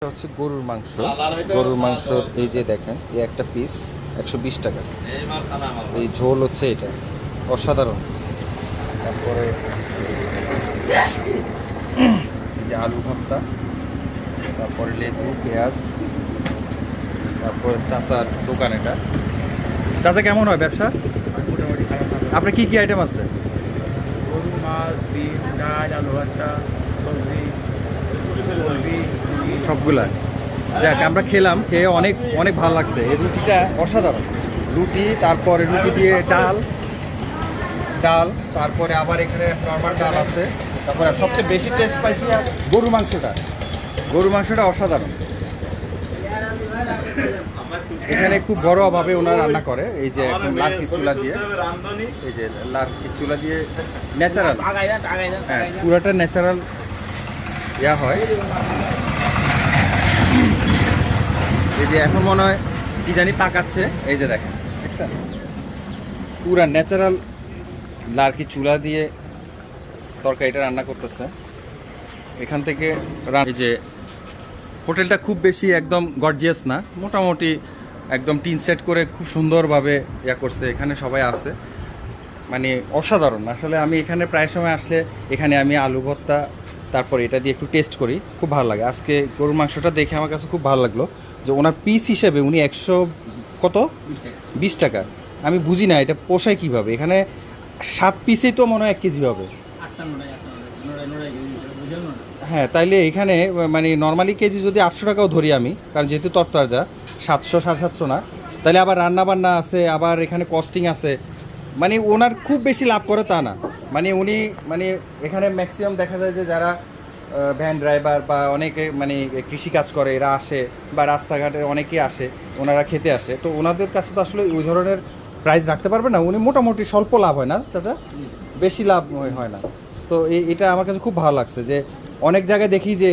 হচ্ছে গরুর মাংস। গরুর মাংসর এই যে দেখেন, এই একটা পিস 120 টাকা। এই ঝোল হচ্ছে এটা অসাধারণ। তারপরে এই যে আলু ভর্তা, তারপরে লেবু, পেঁয়াজ, তারপরে চাচার দোকান। এটা চাচা কেমন হয় ব্যবসা? মোটামুটি খারাপ না। আপনার কি কি আইটেম আছে? গরু, মাছ, ডিম, ডাল, আলু ভর্তা, সবজি, মুরগি, সবগুলা। যাক, আমরা খেলাম, খেয়ে অনেক অনেক ভালো লাগছে। এই রুটিটা অসাধারণ। রুটি, তারপরে রুটি দিয়ে ডাল, তারপরে আবার এখানে নর্মাল ডাল আছে। তারপরে সবচেয়ে বেশি টেস্ট পাইছি আর গরু মাংসটা অসাধারণ। এখানে খুব বড়ভাবে ওনারা রান্না করে। এই যে লার্কি চুলা দিয়ে, এই যে লার্কি চুলা দিয়ে ন্যাচারাল, হ্যাঁ পুরাটা ন্যাচারাল হয়। এই যে এখন মনে হয় কি জানি পাকাচ্ছে, এই যে দেখেন, দেখছেন পুরা ন্যাচারাল লার্কি চুলা দিয়ে তরকারিটা রান্না করতেছে এখান থেকে। এই যে হোটেলটা খুব বেশি একদম গর্জিয়াস না, মোটামুটি একদম টিন সেট করে খুব সুন্দরভাবে করছে। এখানে সবাই আছে, মানে অসাধারণ। আসলে আমি এখানে প্রায় সময় আসলে এখানে আমি আলু ভর্তা, তারপর এটা দিয়ে একটু টেস্ট করি, খুব ভালো লাগে। আজকে গরুর মাংসটা দেখে আমার কাছে খুব ভালো লাগলো যে ওনার পিস হিসেবে উনি 120 টাকা। আমি বুঝি না এটা পোষায় কীভাবে। এখানে 7 পিসেই তো মনে হয় 1 কেজি হবে। হ্যাঁ, তাইলে এখানে মানে নর্মালি কেজি যদি 800 টাকাও ধরি আমি, কারণ যেহেতু তরতাজা 700 750 না, তাহলে আবার রান্না বান্না আছে, আবার এখানে কস্টিং আছে। মানে ওনার খুব বেশি লাভ করে তা না। মানে উনি মানে এখানে ম্যাক্সিমাম দেখা যায় যে যারা ভ্যান ড্রাইভার বা অনেকে মানে কৃষিকাজ করে এরা আসে, বা রাস্তাঘাটে অনেকে আসে, ওনারা খেতে আসে। তো ওনাদের কাছে তো আসলে ওই ধরনের প্রাইস রাখতে পারবে না। উনি মোটামুটি স্বল্প লাভ হয় না চাচা, বেশি লাভ হয় না। তো এটা আমার কাছে খুব ভালো লাগছে যে অনেক জায়গায় দেখি যে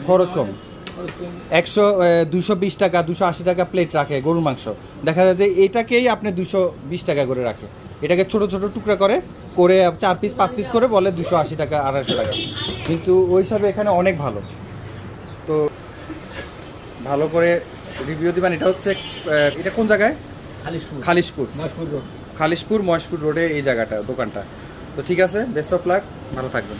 খরচ কম, 220 টাকা 280 টাকা প্লেট রাখে গরুর মাংস। দেখা যায় যে এটাকেই আপনি 220 টাকা করে রাখে। এটাকে ছোট ছোট টুকরা করে 4 পিস 5 পিস করে বলে 280 টাকা 250 টাকা। কিন্তু ওই হিসাবে এখানে অনেক ভালো। তো ভালো করে রিভিউ দিবেন। এটা হচ্ছে এটা কোন জায়গায়? খালিশপুর মহেশপুর রোডে এই জায়গাটা, দোকানটা। তো ঠিক আছে, বেস্ট অফ লাক, ভালো থাকবেন।